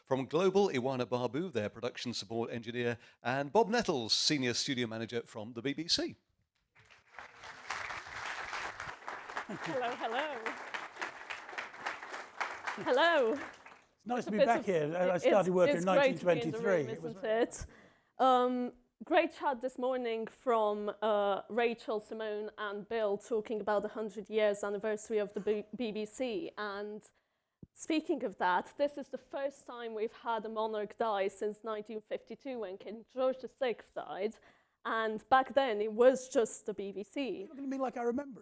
From Global, Ioana Barbu, their production support engineer, and Bob Nettle, senior studio manager from the BBC. Hello, hello. Hello. It's nice to be back here. I started work in 1923. Isn't it? Great chat this morning from Rachel, Simone and Bill talking about the 100 years anniversary of the BBC. And speaking of that, this is the first time we've had a monarch die since 1952 when King George VI died. And back then, it was just the BBC. You're looking at me like I remember.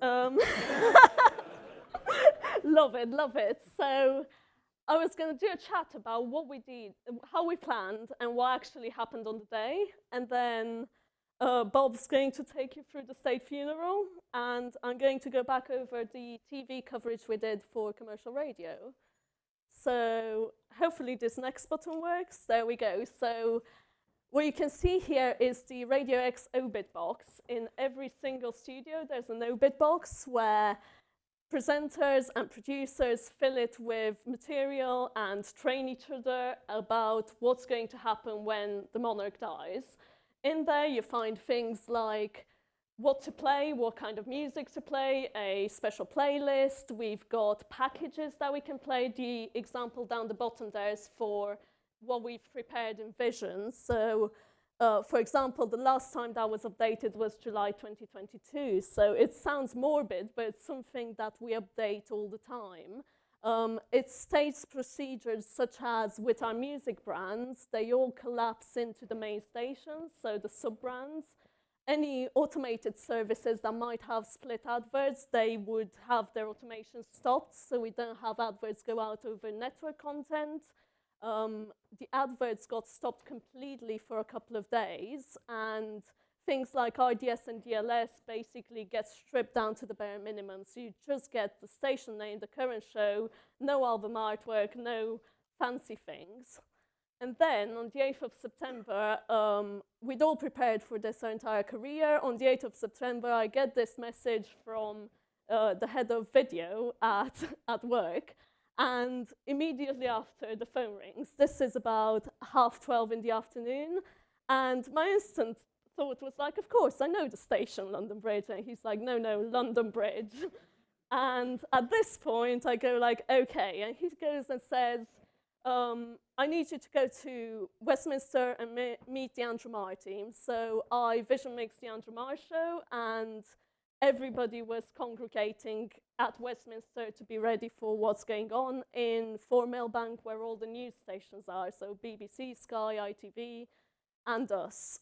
Love it, love it. So I was going to do a chat about what we did, how we planned, and what actually happened on the day. And then Bob's going to take you through the state funeral. And I'm going to go back over the TV coverage we did for commercial radio. So hopefully this next button works. There we go. So what you can see here is the Radio X obit box. In every single studio, there's an obit box where presenters and producers fill it with material and train each other about what's going to happen when the monarch dies. In there, you find things like what to play, what kind of music to play, a special playlist. We've got packages that we can play. The example down the bottom there is for what we've prepared in Visions. So, for example, the last time that was updated was July 2022. So it sounds morbid, but it's something that we update all the time. It states procedures such as with our music brands, they all collapse into the main stations, so the sub-brands. Any automated services that might have split adverts, they would have their automation stopped, so we don't have adverts go out over network content. The adverts got stopped completely for a couple of days, and things like RDS and DLS basically get stripped down to the bare minimum. So you just get the station name, the current show, no album artwork, no fancy things. And then on the 8th of September, we'd all prepared for this our entire career. On the 8th of September, I get this message from the head of video at work. And immediately after, the phone rings. This is about 12:30 in the afternoon. And my instant thought was like, of course, I know the station, London Bridge. And he's like, no, London Bridge. And at this point, I go like, OK. And he goes and says, I need you to go to Westminster and meet the Andrew Marr team. So I vision mixed the Andrew Marr show, and everybody was congregating at Westminster to be ready for what's going on in 4 Millbank, where all the news stations are, so BBC, Sky, ITV, and us.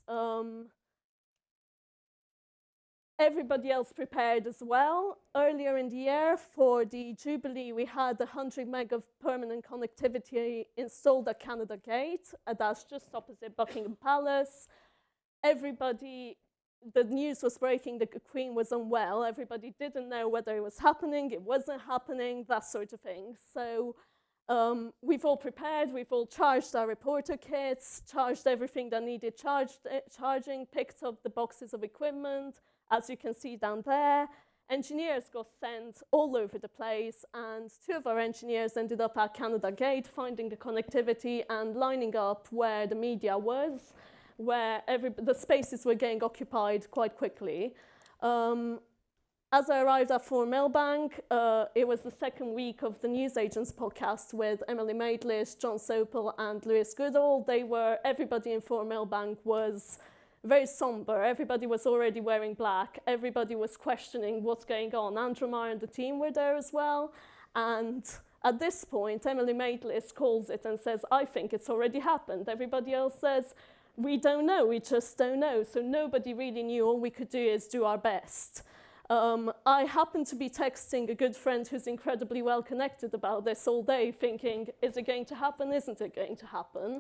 Everybody else prepared as well. Earlier in the year, for the Jubilee, we had 100 meg of permanent connectivity installed at Canada Gate. That's just opposite Buckingham Palace. The news was breaking, the Queen was unwell. Everybody didn't know whether it was happening, it wasn't happening, that sort of thing. So we've all prepared, we've all charged our reporter kits, charged everything that needed charging, picked up the boxes of equipment, as you can see down there. Engineers got sent all over the place, and 2 of our engineers ended up at Canada Gate, finding the connectivity and lining up where the media was, where the spaces were getting occupied quite quickly. As I arrived at 4 Millbank, it was the second week of the Newsagents podcast with Emily Maitlis, John Sopel, and Lewis Goodall. Everybody in 4 Millbank was very somber. Everybody was already wearing black. Everybody was questioning what's going on. Andrew Marr and the team were there as well. And at this point, Emily Maitlis calls it and says, I think it's already happened. Everybody else says, we don't know, we just don't know. So nobody really knew. All we could do is do our best. I happened to be texting a good friend who's incredibly well connected about this all day, thinking, is it going to happen? Isn't it going to happen?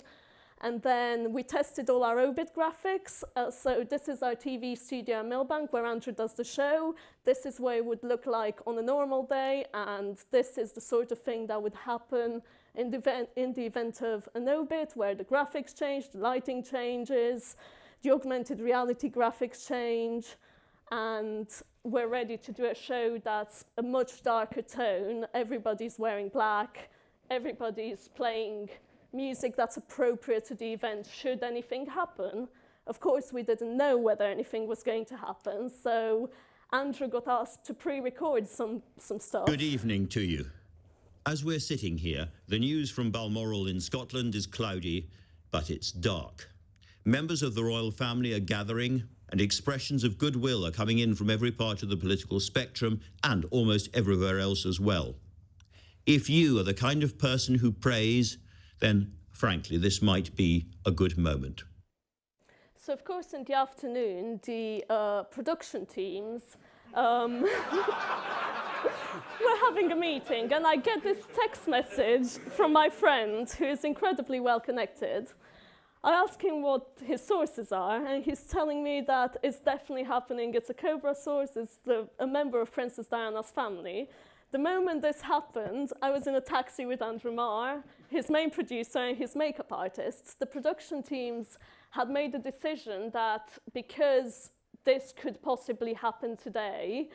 And then we tested all our obit graphics. So this is our TV studio in Millbank, where Andrew does the show. This is what it would look like on a normal day. And this is the sort of thing that would happen in the event of an obit, where the graphics change, the lighting changes, the augmented reality graphics change, and we're ready to do a show that's a much darker tone. Everybody's wearing black, everybody's playing music that's appropriate to the event should anything happen. Of course, we didn't know whether anything was going to happen, so Andrew got asked to pre-record some stuff. Good evening to you. As we're sitting here, the news from Balmoral in Scotland is cloudy, but it's dark. Members of the royal family are gathering, and expressions of goodwill are coming in from every part of the political spectrum and almost everywhere else as well. If you are the kind of person who prays, then frankly, this might be a good moment. So, of course, in the afternoon, the production teams were having a meeting, and I get this text message from my friend, who is incredibly well connected. I ask him what his sources are, and he's telling me that it's definitely happening. It's a Cobra source, it's a member of Princess Diana's family. The moment this happened, I was in a taxi with Andrew Marr, his main producer and his makeup artists. The production teams had made a decision that because this could possibly happen today,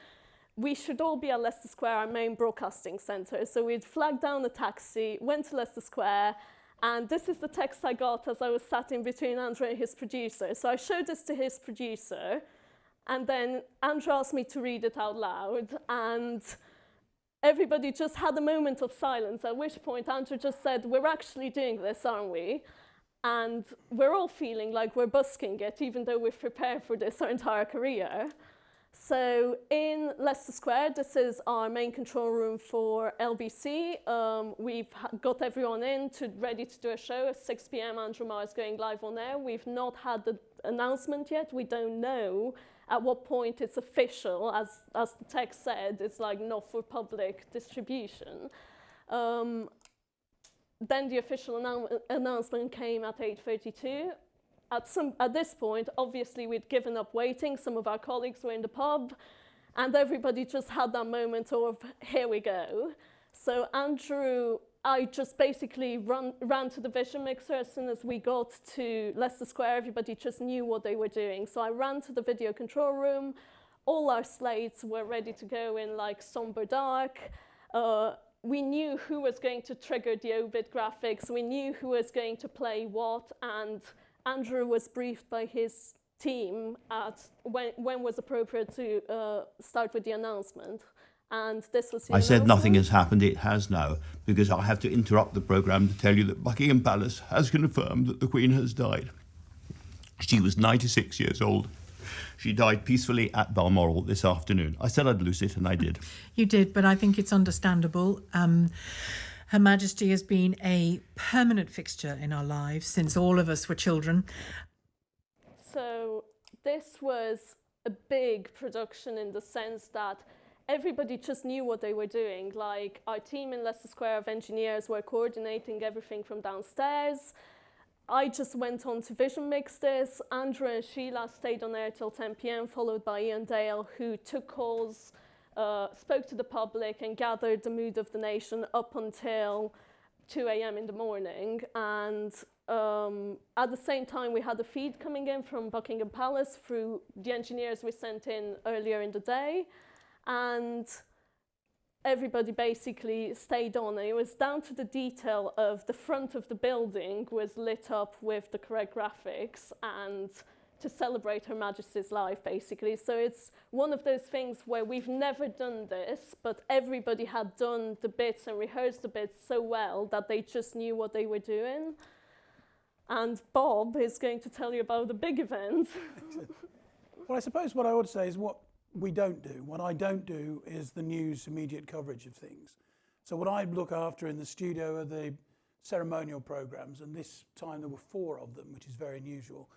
we should all be at Leicester Square, our main broadcasting centre. So we'd flagged down a taxi, went to Leicester Square, and this is the text I got as I was sat in between Andrew and his producer. So I showed this to his producer, and then Andrew asked me to read it out loud, and everybody just had a moment of silence, at which point Andrew just said, "We're actually doing this, aren't we?" And we're all feeling like we're busking it, even though we've prepared for this our entire career. So in Leicester Square, this is our main control room for LBC. We've got everyone in ready to do a show. At 6 p.m, Andrew Marr is going live on air. We've not had the announcement yet. We don't know at what point it's official. As the text said, it's like not for public distribution. Then the official announcement came at 8:32. At this point, obviously, we'd given up waiting. Some of our colleagues were in the pub, and everybody just had that moment of, here we go. So Andrew, I just basically ran to the vision mixer as soon as we got to Leicester Square. Everybody just knew what they were doing. So I ran to the video control room. All our slates were ready to go in like somber dark. We knew who was going to trigger the obit graphics. We knew who was going to play what, and Andrew was briefed by his team at when was appropriate to start with the announcement. And this was the I said announcement. nothing has happened, it has now, because I have to interrupt the programme to tell you that Buckingham Palace has confirmed that the Queen has died. She was 96 years old. She died peacefully at Balmoral this afternoon. I said I'd lose it, and I did. You did, but I think it's understandable. Her Majesty has been a permanent fixture in our lives since all of us were children. So this was a big production in the sense that everybody just knew what they were doing. Like, our team in Leicester Square of engineers were coordinating everything from downstairs. I just went on to vision mix this. Andrew and Sheila stayed on air till 10 p.m, followed by Ian Dale, who took calls, spoke to the public and gathered the mood of the nation up until 2 a.m. in the morning. And at the same time, we had a feed coming in from Buckingham Palace through the engineers we sent in earlier in the day. And everybody basically stayed on. And it was down to the detail of the front of the building was lit up with the correct graphics and to celebrate Her Majesty's life, basically. So it's one of those things where we've never done this, but everybody had done the bits and rehearsed the bits so well that they just knew what they were doing. And Bob is going to tell you about the big event. Well, I suppose what I would say is what we don't do. What I don't do is the news immediate coverage of things. So what I look after in the studio are the ceremonial programs, and this time there were 4 of them, which is very unusual.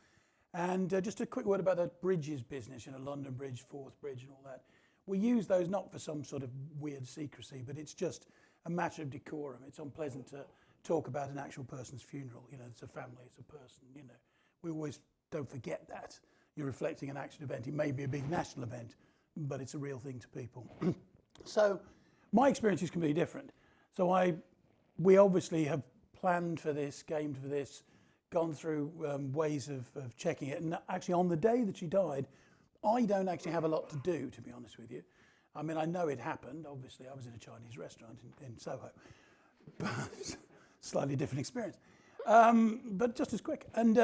And just a quick word about the bridges business, you know, London Bridge, Forth Bridge and all that. We use those not for some sort of weird secrecy, but it's just a matter of decorum. It's unpleasant to talk about an actual person's funeral. You know, it's a family, it's a person, you know. We always don't forget that. You're reflecting an action event. It may be a big national event, but it's a real thing to people. So my experience is completely different. So we obviously have planned for this, gamed for this, gone through ways of checking it. And actually on the day that she died, I don't actually have a lot to do, to be honest with you. I mean, I know it happened. Obviously, I was in a Chinese restaurant in Soho, but slightly different experience. but just as quick. And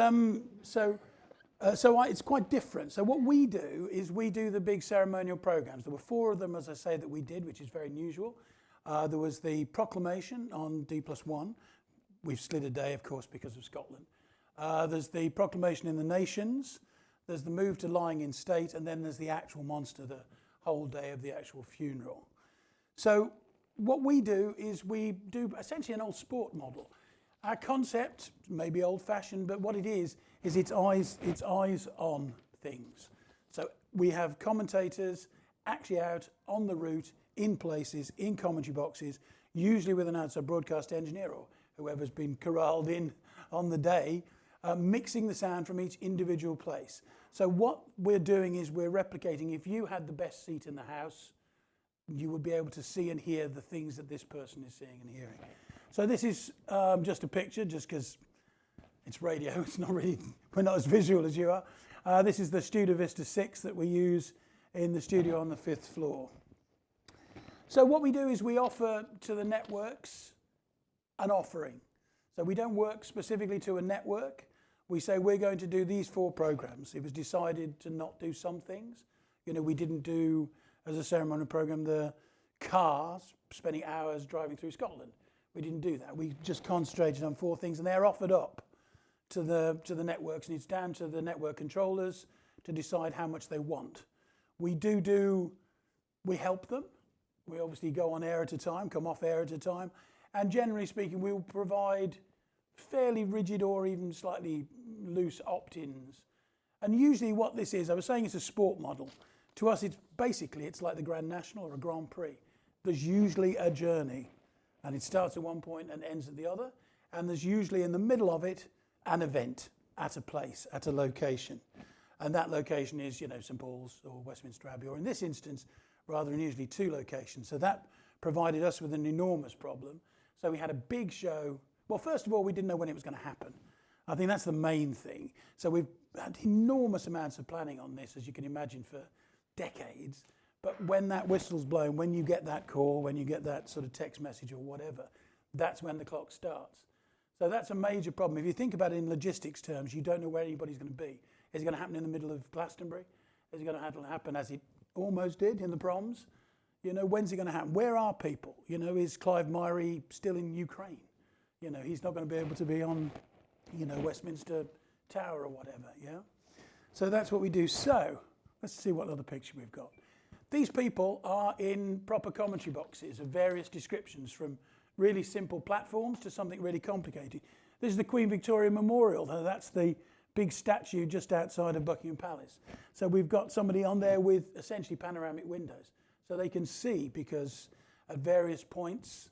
it's quite different. So what we do is we do the big ceremonial programs. There were 4 of them, as I say, that we did, which is very unusual. There was the proclamation on D+1. We've slid a day, of course, because of Scotland. There's the proclamation in the nations. There's the move to lying in state, and then there's the actual monster, the whole day of the actual funeral. So what we do is we do essentially an old sport model. Our concept may be old-fashioned, but what it is it's eyes on things. So we have commentators actually out on the route, in places, in commentary boxes, usually with an outside broadcast engineer or whoever's been corralled in on the day, mixing the sound from each individual place. So what we're doing is we're replicating, if you had the best seat in the house, you would be able to see and hear the things that this person is seeing and hearing. So this is just a picture, just because it's radio. It's not really, we're not as visual as you are. This is the Studio Vista 6 that we use in the studio on the 5th floor. So what we do is we offer to the networks an offering. So we don't work specifically to a network. We say we're going to do these 4 programs. It was decided to not do some things. You know, we didn't do, as a ceremonial program, the cars, spending hours driving through Scotland. We didn't do that. We just concentrated on 4 things, and they're offered up to the networks, and it's down to the network controllers to decide how much they want. We help them. We obviously go on air at a time, come off air at a time, and generally speaking, we will provide fairly rigid or even slightly loose opt-ins. And usually what this is, I was saying it's a sport model. To us, it's like the Grand National or a Grand Prix. There's usually a journey, and it starts at one point and ends at the other, and there's usually in the middle of it an event at a place, at a location. And that location is, you know, St Paul's or Westminster Abbey, or in this instance, rather unusually 2 locations. So that provided us with an enormous problem. So we had a big show. Well, first of all, we didn't know when it was going to happen. I think that's the main thing. So we've had enormous amounts of planning on this, as you can imagine, for decades. But when that whistle's blown, when you get that call, when you get that sort of text message or whatever, that's when the clock starts. So that's a major problem. If you think about it in logistics terms, you don't know where anybody's going to be. Is it going to happen in the middle of Glastonbury? Is it going to happen as it almost did in the proms? You know, when's it going to happen? Where are people? You know, is Clive Myrie still in Ukraine? You know, he's not going to be able to be on, you know, Westminster Tower or whatever, yeah? So that's what we do. So let's see what other picture we've got. These people are in proper commentary boxes of various descriptions, from really simple platforms to something really complicated. This is the Queen Victoria Memorial. That's the big statue just outside of Buckingham Palace. So we've got somebody on there with essentially panoramic windows, so they can see, because at various points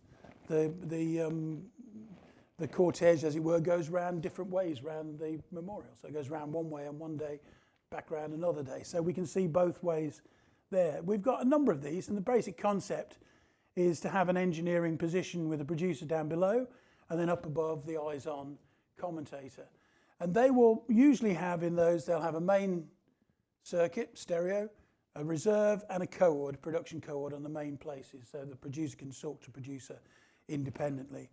the cortege, as it were, goes round different ways round the memorial. So it goes round one way on one day, back round another day. So we can see both ways there. We've got a number of these, and the basic concept is to have an engineering position with a producer down below, and then up above the eyes-on commentator. And they will usually have in those, they'll have a main circuit, stereo, a reserve, and a coord, production coord on the main places, so the producer can talk to producer independently.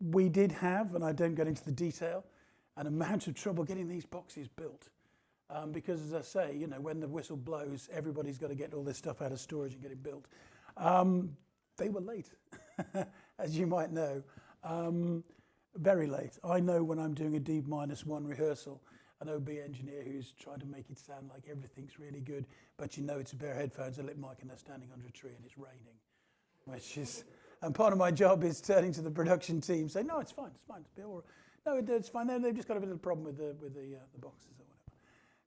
We did have, and I don't get into the detail, an amount of trouble getting these boxes built. Because, as I say, you know, when the whistle blows, everybody's got to get all this stuff out of storage and get it built. They were late, as you might know, very late. I know when I'm doing a D-1 rehearsal, an OB engineer who's trying to make it sound like everything's really good, but you know it's a pair of headphones, a lip mic, and they're standing under a tree and it's raining, which is, and part of my job is turning to the production team, saying, no, it's fine, it's all right. No, it's fine. They've just got a bit of a problem with the boxes or whatever.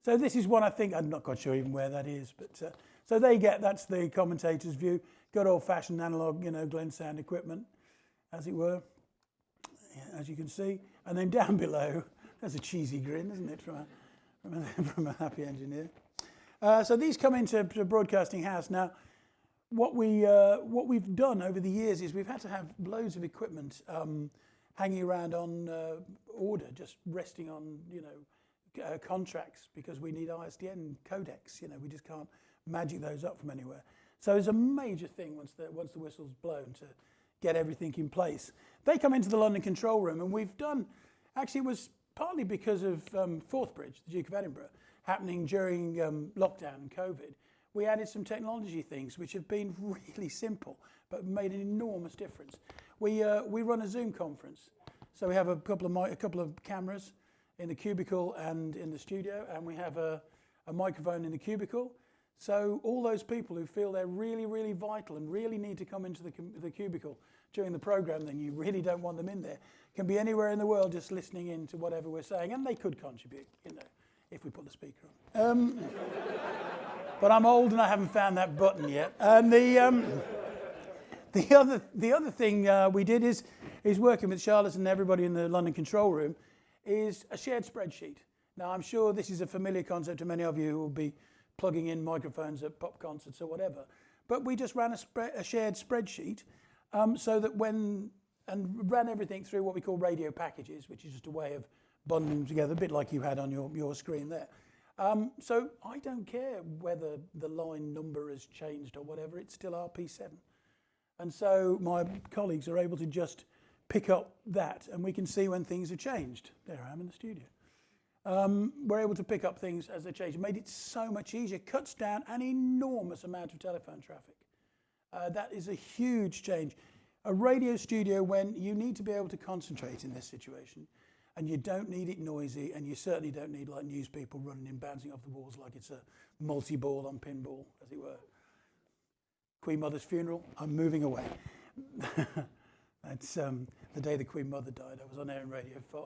So this is one, I think, I'm not quite sure even where that is, but so that's the commentator's view. Good old-fashioned analog, you know, Glen sound equipment, as it were, as you can see. And then down below, there's a cheesy grin, isn't it, from a happy engineer. So these come into Broadcasting House. Now, what we've done over the years is we've had to have loads of equipment hanging around on order, just resting on, you know, contracts, because we need ISDN codecs. You know, we just can't magic those up from anywhere. So it's a major thing once the whistle's blown to get everything in place. They come into the London control room, and we've done, actually it was partly because of Forthbridge, the Duke of Edinburgh, happening during lockdown and COVID. We added some technology things which have been really simple, but made an enormous difference. We run a Zoom conference. So we have a couple of cameras in the cubicle and in the studio, and we have a microphone in the cubicle. So all those people who feel they're really, really vital and really need to come into the cubicle during the program, then you really don't want them in there, can be anywhere in the world just listening in to whatever we're saying, and they could contribute, if we put the speaker on. But I'm old and I haven't found that button yet. And the other thing we did is working with Charlotte and everybody in the London control room is a shared spreadsheet. Now, I'm sure this is a familiar concept to many of you who will be plugging in microphones at pop concerts or whatever. But we just ran a shared spreadsheet so that and ran everything through what we call radio packages, which is just a way of bundling them together, a bit like you had on your screen there. So I don't care whether the line number has changed or whatever, it's still RP7. And so my colleagues are able to just pick up that, and we can see when things have changed. There I am in the studio. We're able to pick up things as they change. It made it so much easier, cuts down an enormous amount of telephone traffic. That is a huge change. A radio studio, when you need to be able to concentrate in this situation, and you don't need it noisy, and you certainly don't need like news people running in, bouncing off the walls like it's a multi-ball on pinball, as it were. Queen Mother's funeral, I'm moving away. That's the day the Queen Mother died. I was on air in Radio 5,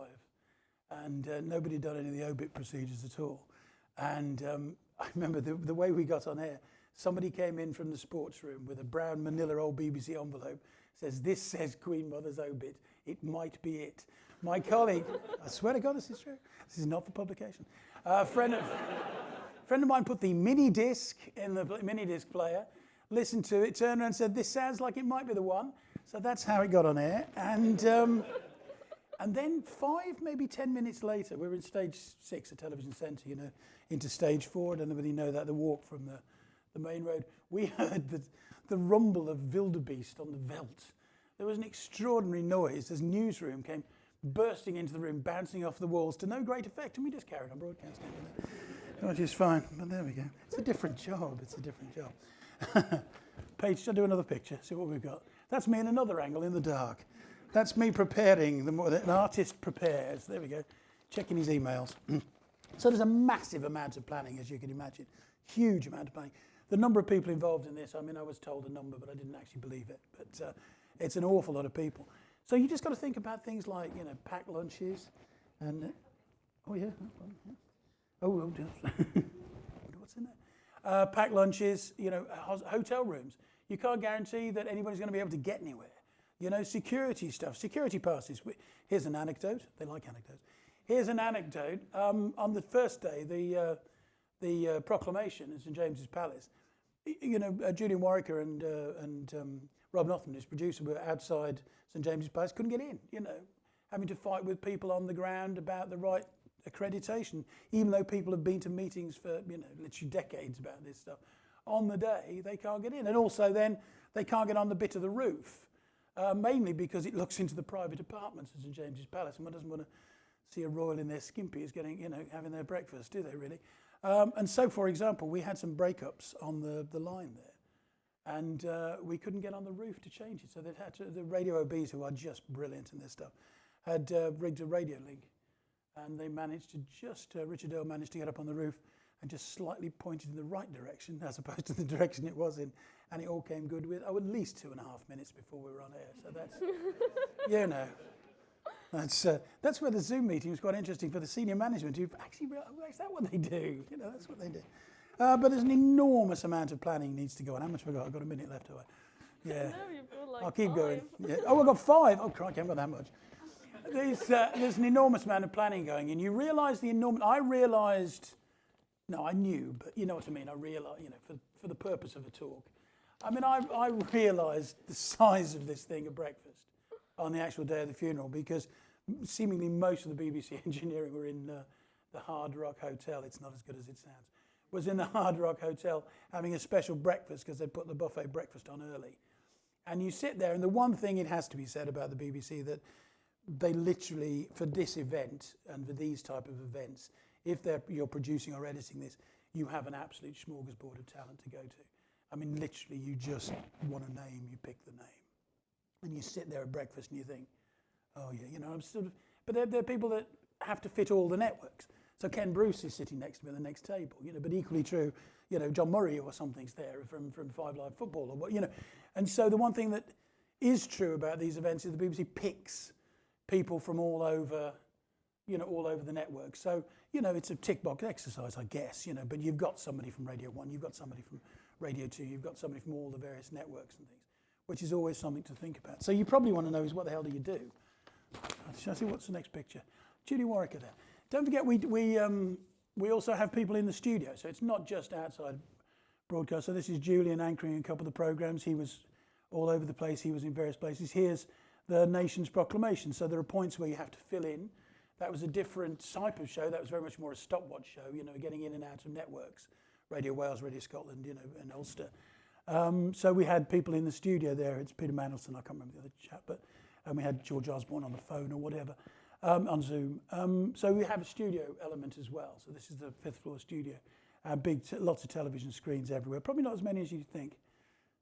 and nobody had done any of the obit procedures at all. And I remember the way we got on air, somebody came in from the sports room with a brown manila old BBC envelope, says, "This says Queen Mother's obit. It might be it." My colleague, I swear to God this is true, this is not for publication. A friend of mine put the mini disc in the mini disc player, listened to it, turned around and said, "This sounds like it might be the one." So that's how it got on air. And then 5, maybe 10 minutes later, we were in stage 6 at Television Centre, into stage 4. I don't know whether you know that, the walk from the main road. We heard the rumble of wildebeest on the veldt. There was an extraordinary noise as newsroom came bursting into the room, bouncing off the walls to no great effect, and we just carried on broadcasting, which is fine. But there we go. It's a different job. Paige, shall I do another picture? See what we've got. That's me in another angle in the dark. That's me preparing, an artist prepares. There we go. Checking his emails. So there's a massive amount of planning, as you can imagine. Huge amount of planning. The number of people involved in this, I was told a number, but I didn't actually believe it. But it's an awful lot of people. So you just got to think about things like, packed lunches and, what's in there? Packed lunches, hotel rooms. You can't guarantee that anybody's going to be able to get anywhere. Security stuff, security passes. Here's an anecdote. They like anecdotes. Here's an anecdote. On the first day, the proclamation in St James's Palace, Julian Warwicker and Rob Notham, his producer, were outside St James's Palace, couldn't get in, having to fight with people on the ground about the right accreditation, even though people have been to meetings for, literally decades about this stuff. On the day, they can't get in. And also then, they can't get on the bit of the roof, mainly because it looks into the private apartments at St James's Palace, and one doesn't want to see a royal in their skimpies having their breakfast, do they really? And so, for example, we had some breakups on the line there. And we couldn't get on the roof to change it. So they'd had to, the radio OBs, who are just brilliant in this stuff, had rigged a radio link. And they managed to Richard Earl managed to get up on the roof and just slightly pointed in the right direction as opposed to the direction it was in. And it all came good with, at least 2.5 minutes before we were on air. So that's, that's where the Zoom meeting was quite interesting for the senior management who've actually realised, is that what they do? That's what they do. But there's an enormous amount of planning needs to go on. How much have I got? I've got a minute left, have I? Yeah. No, you've got like I'll keep 5. going. Yeah. Oh, I've got 5. Oh, crikey, I haven't got that much. There's an enormous amount of planning going, and you realise the enormous. I knew, but you know what I mean. I realised, for the purpose of a talk. I realised the size of this thing at breakfast on the actual day of the funeral because seemingly most of the BBC engineering were in the Hard Rock Hotel. It's not as good as it sounds. Was in the Hard Rock Hotel having a special breakfast because they put the buffet breakfast on early. And you sit there, and the one thing it has to be said about the BBC that they literally, for this event and for these type of events, if you're producing or editing this, you have an absolute smorgasbord of talent to go to. I mean, literally, you just want a name, you pick the name. And you sit there at breakfast and you think, oh yeah, you know, I'm sort of, but there are people that have to fit all the networks. So Ken Bruce is sitting next to me at the next table, you know, but equally true, you know, John Murray or something's there from Five Live Football or what, you know. And so the one thing that is true about these events is the BBC picks people from all over, you know, all over the network. So, you know, it's a tick box exercise, I guess, you know, but you've got somebody from Radio 1, you've got somebody from Radio 2, you've got somebody from all the various networks and things, which is always something to think about. So you probably want to know is what the hell do you do? Shall I see what's the next picture? Judy Warwick there. Don't forget we also have people in the studio, so it's not just outside broadcast. So this is Julian anchoring a couple of the programs. He was all over the place. He was in various places. Here's the nation's proclamation. So there are points where you have to fill in. That was a different type of show. That was very much more a stopwatch show, you know, getting in and out of networks. Radio Wales, Radio Scotland, you know, and Ulster. So we had people in the studio there. It's Peter Mandelson, I can't remember the other chap, but we had George Osborne on the phone or whatever, on Zoom. So we have a studio element as well. So this is the 5th floor studio. Lots of television screens everywhere. Probably not as many as you'd think.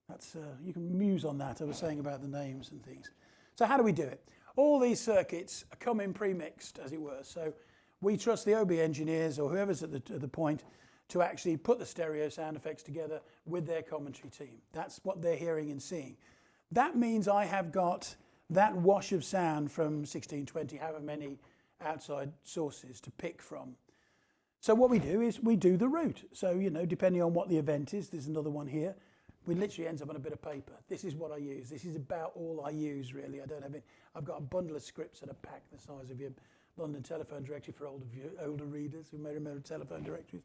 That's you can muse on that. I was saying about the names and things. So how do we do it? All these circuits come in pre-mixed, as it were. So we trust the OB engineers or whoever's at the point to actually put the stereo sound effects together with their commentary team. That's what they're hearing and seeing. That means I have got that wash of sound from 1620, however many outside sources to pick from. So what we do is we do the route. So, you know, depending on what the event is, there's another one here. We literally ends up on a bit of paper. This is what I use. This is about all I use, really. I don't have it. I've got a bundle of scripts that are packed the size of your London telephone directory for older readers who may remember telephone directories.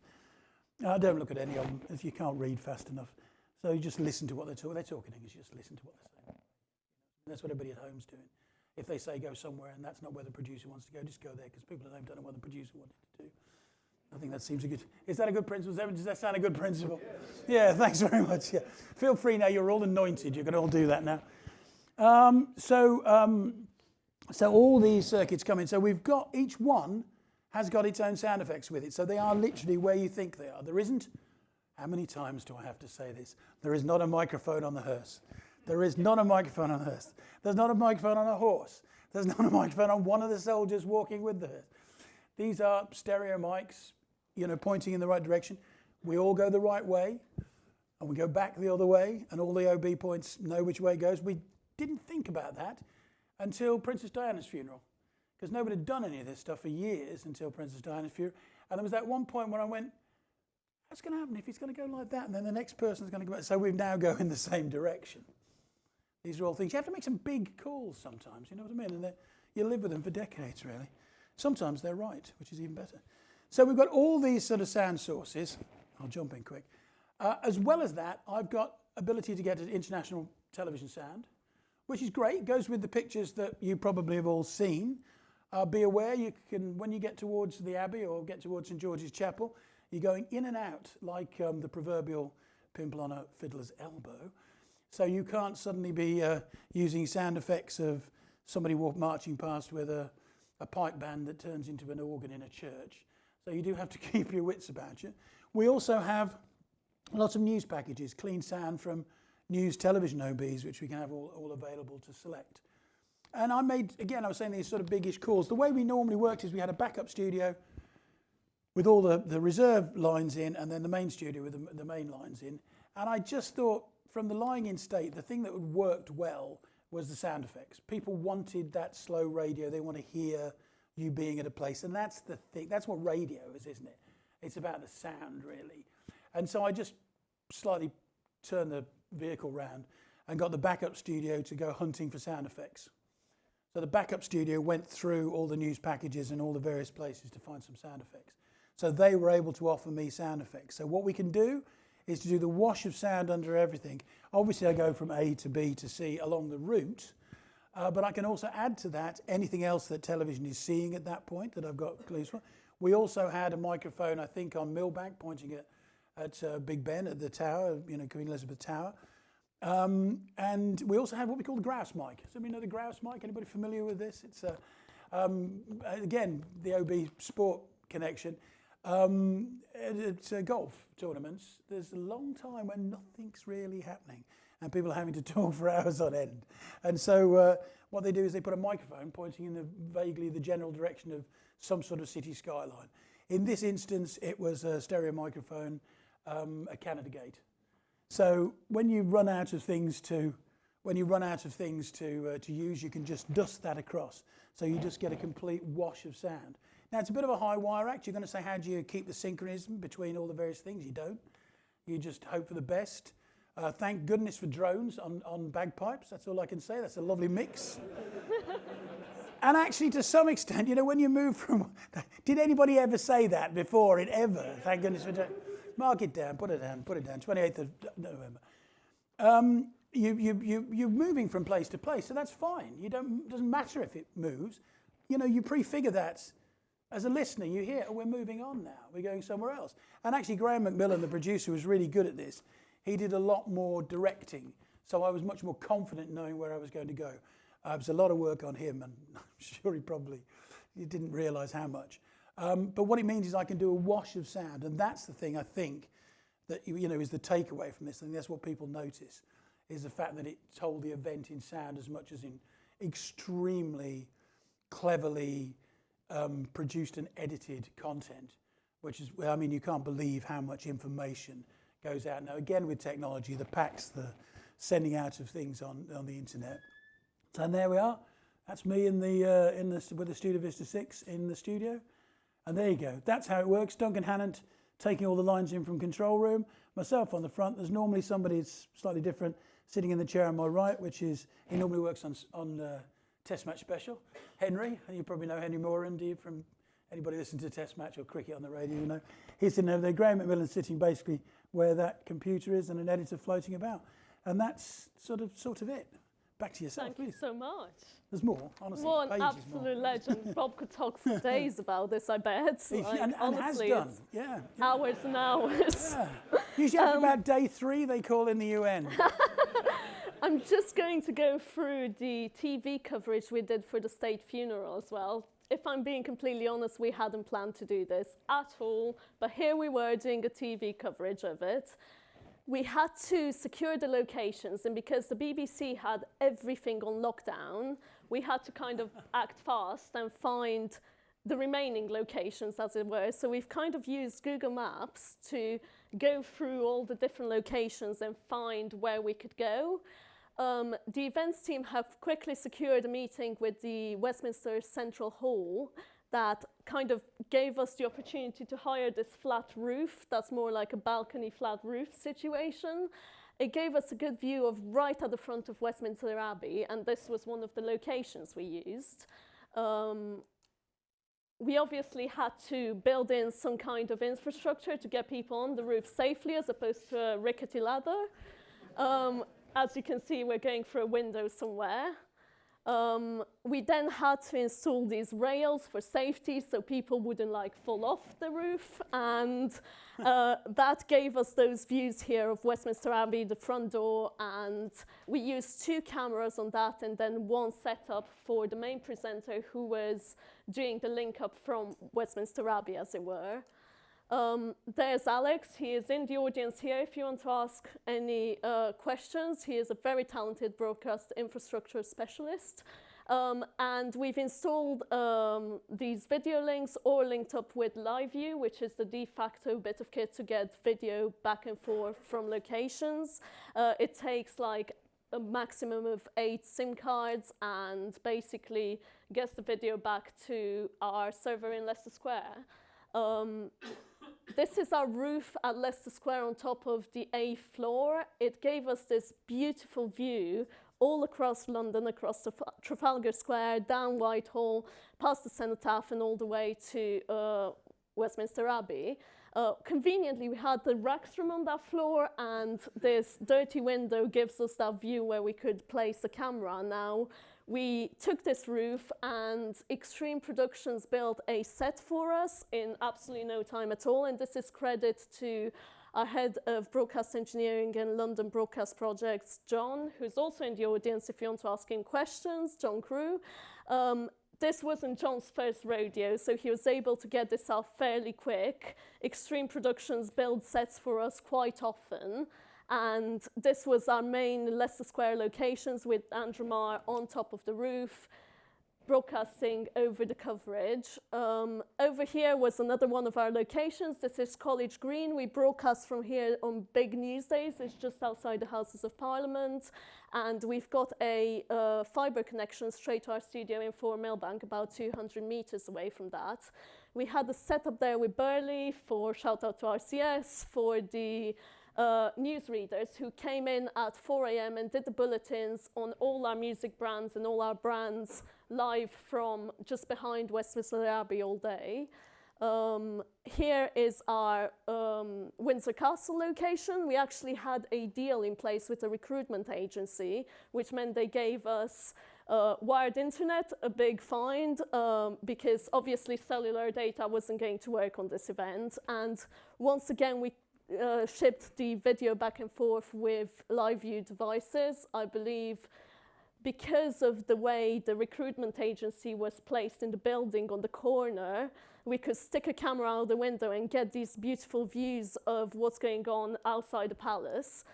I don't look at any of them, as you can't read fast enough. So you just listen to what they're talking. They're talking English, you just listen to what they're saying. And that's what everybody at home's doing. If they say go somewhere and that's not where the producer wants to go, just go there, because people at home don't know what the producer wanted to do. I think that seems a good... Is that a good principle? Does that sound a good principle? Yeah, thanks very much. Yeah. Feel free now, you're all anointed. You can all do that now. So all these circuits come in. So we've got, each one has got its own sound effects with it. So they are literally where you think they are. There isn't, how many times do I have to say this? There is not a microphone on the hearse. There is not a microphone on the hearse. There's not a microphone on a horse. There's not a microphone on one of the soldiers walking with the hearse. These are stereo mics, you know, pointing in the right direction. We all go the right way, and we go back the other way, and all the OB points know which way it goes. We didn't think about that until Princess Diana's funeral, because nobody had done any of this stuff for years until Princess Diana's funeral. And there was that one point where I went, what's going to happen if he's going to go like that? And then the next person's going to go back. So we now go in the same direction. These are all things. You have to make some big calls sometimes, you know what I mean? And you live with them for decades, really. Sometimes they're right, which is even better. So we've got all these sort of sound sources. I'll jump in quick. As well as that, I've got ability to get international television sound, which is great. It goes with the pictures that you probably have all seen. Be aware, you can, when you get towards the Abbey or get towards St George's Chapel, you're going in and out like the proverbial pimple on a fiddler's elbow. So you can't suddenly be using sound effects of somebody marching past with a pipe band that turns into an organ in a church. So you do have to keep your wits about you. We also have lots of news packages, clean sound from news television OBs, which we can have all available to select. And I made, again, I was saying these sort of biggish calls. The way we normally worked is we had a backup studio with all the reserve lines in, and then the main studio with the main lines in. And I just thought, from the lying in state, the thing that worked well was the sound effects. People wanted that slow radio. They want to hear you being at a place. And that's the thing. That's what radio is, isn't it? It's about the sound, really. And so I just slightly turned the vehicle round and got the backup studio to go hunting for sound effects. So the backup studio went through all the news packages and all the various places to find some sound effects. So they were able to offer me sound effects. So what we can do is to do the wash of sound under everything. Obviously, I go from A to B to C along the route, but I can also add to that anything else that television is seeing at that point that I've got clues for. We also had a microphone, I think, on Millbank pointing at Big Ben at the tower, you know, Queen Elizabeth Tower. And we also had what we call the grouse mic. Does anybody know the grouse mic? Anybody familiar with this? It's again, the OB sport connection. It's golf tournaments. There's a long time when nothing's really happening and people are having to talk for hours on end. And so what they do is they put a microphone pointing in vaguely the general direction of some sort of city skyline. In this instance, it was a stereo microphone, a Canada Gate. So when you run out of things to use, you can just dust that across. So you just get a complete wash of sound. Now it's a bit of a high wire act. You're going to say, how do you keep the synchronism between all the various things? You don't. You just hope for the best. Thank goodness for drones on bagpipes. That's all I can say. That's a lovely mix. And actually, to some extent, you know, when you move from... Did anybody ever say that before? Thank goodness for drones. Mark it down, put it down, 28th of November. You're moving from place to place, so that's fine. It doesn't matter if it moves. You know, you prefigure that as a listener. You hear, oh, we're moving on now. We're going somewhere else. And actually, Graham McMillan, the producer, was really good at this. He did a lot more directing, so I was much more confident knowing where I was going to go. It was a lot of work on him, and I'm sure he didn't realise how much. But what it means is I can do a wash of sound, and that's the thing I think that is the takeaway from this. I think that's what people notice, is the fact that it told the event in sound as much as in extremely cleverly produced and edited content, which is, I mean, you can't believe how much information goes out now. Again, with technology, the packs, the sending out of things on the internet. So and there we are. That's me with the Studio Vista 6 in the studio. And there you go. That's how it works. Duncan Hannant taking all the lines in from control room. Myself on the front. There's normally somebody that's slightly different sitting in the chair on my right, which is, he normally works on Test Match Special. Henry, and you probably know Henry Moran, do you, from anybody listen to Test Match or cricket on the radio, you know. He's sitting over there. Graham McMillan sitting basically where that computer is and an editor floating about. And that's sort of it. Back to yourself, Thank please. you so much. There's more, honestly. What an pages absolute more. legend. Rob could talk for days about this, I bet. Like, and honestly, has done. it's Yeah. hours and hours. Yeah. Usually after about day 3, they call in the UN. I'm just going to go through the TV coverage we did for the state funeral as well. If I'm being completely honest, we hadn't planned to do this at all, but here we were doing a TV coverage of it. We had to secure the locations, and because the BBC had everything on lockdown, we had to kind of act fast and find the remaining locations, as it were. So we've kind of used Google Maps to go through all the different locations and find where we could go. The events team have quickly secured a meeting with the Westminster Central Hall that kind of gave us the opportunity to hire this flat roof that's more like a balcony flat roof situation. It gave us a good view of right at the front of Westminster Abbey, and this was one of the locations we used. We obviously had to build in some kind of infrastructure to get people on the roof safely as opposed to a rickety ladder. As you can see, we're going through a window somewhere. We then had to install these rails for safety so people wouldn't like fall off the roof, and that gave us those views here of Westminster Abbey, the front door, and we used 2 cameras on that and then one setup for the main presenter who was doing the link up from Westminster Abbey, as it were. There's Alex. He is in the audience here if you want to ask any questions. He is a very talented broadcast infrastructure specialist. And we've installed these video links or linked up with LiveView, which is the de facto bit of kit to get video back and forth from locations. It takes like a maximum of 8 SIM cards and basically gets the video back to our server in Leicester Square. This is our roof at Leicester Square on top of the A floor. It gave us this beautiful view all across London, across the Trafalgar Square, down Whitehall, past the Cenotaph and all the way to Westminster Abbey. Conveniently, we had the Rex room on that floor, and this dirty window gives us that view where we could place a camera. Now, we took this roof and Extreme Productions built a set for us in absolutely no time at all, and this is credit to our head of broadcast engineering and London broadcast projects, John, who's also in the audience if you want to ask him questions, John Crew. This wasn't John's first rodeo, so he was able to get this out fairly quick. Extreme Productions build sets for us quite often. And this was our main Leicester Square locations with Andromar on top of the roof, broadcasting over the coverage. Over here was another one of our locations. This is College Green. We broadcast from here on big news days. It's just outside the Houses of Parliament. And we've got a fibre connection straight to our studio in Fort Millbank, about 200 metres away from that. We had a setup there with Burley for shout out to RCS, for the newsreaders who came in at 4 a.m. and did the bulletins on all our music brands and all our brands live from just behind Westminster Abbey all day. Here is our Windsor Castle location. We actually had a deal in place with a recruitment agency, which meant they gave us wired internet, a big find, because obviously cellular data wasn't going to work on this event. And once again, we shipped the video back and forth with live view devices. I believe because of the way the recruitment agency was placed in the building on the corner, we could stick a camera out the window and get these beautiful views of what's going on outside the palace.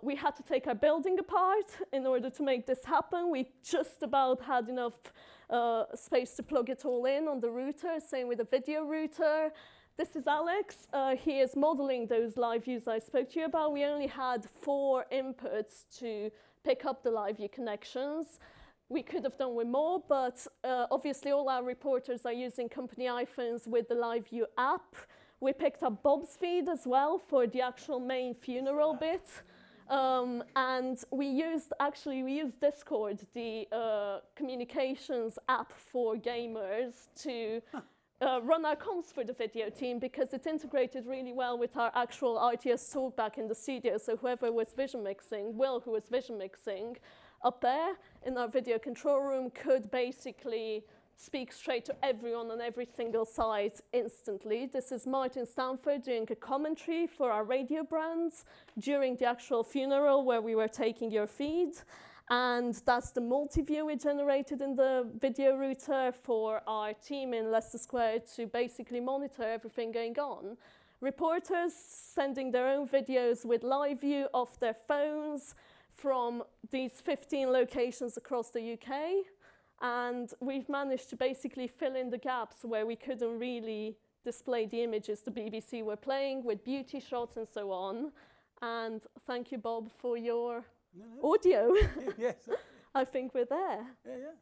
We had to take our building apart in order to make this happen. We just about had enough space to plug it all in on the router, same with the video router. This is Alex. He is modeling those live views I spoke to you about. We only had 4 inputs to pick up the live view connections. We could have done with more, but obviously all our reporters are using company iPhones with the live view app. We picked up Bob's feed as well for the actual main funeral bit. And we used Discord, the communications app for gamers, to run our comms for the video team because it integrated really well with our actual RTS talkback in the studio. So whoever was vision mixing, Will, who was vision mixing, up there in our video control room could basically speak straight to everyone on every single site instantly. This is Martin Stanford doing a commentary for our radio brands during the actual funeral where we were taking your feed. And that's the multi-view we generated in the video router for our team in Leicester Square to basically monitor everything going on. Reporters sending their own videos with live view off their phones from these 15 locations across the UK. And we've managed to basically fill in the gaps where we couldn't really display the images the BBC were playing with beauty shots and so on. And thank you, Bob, for your audio. Yes. I think we're there. Yeah.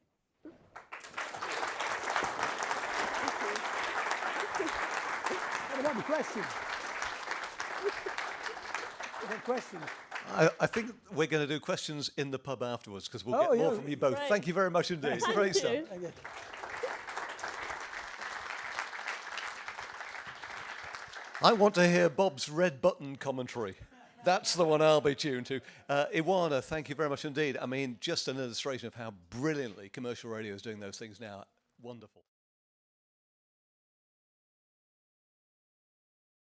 What about the questions? What about questions? I think we're going to do questions in the pub afterwards because we'll get more from you both. Great. Thank you very much indeed. It's great stuff. you. Okay. I want to hear Bob's red button commentary. That's the one I'll be tuned to. Ioana, thank you very much indeed. I mean, just an illustration of how brilliantly commercial radio is doing those things now. Wonderful.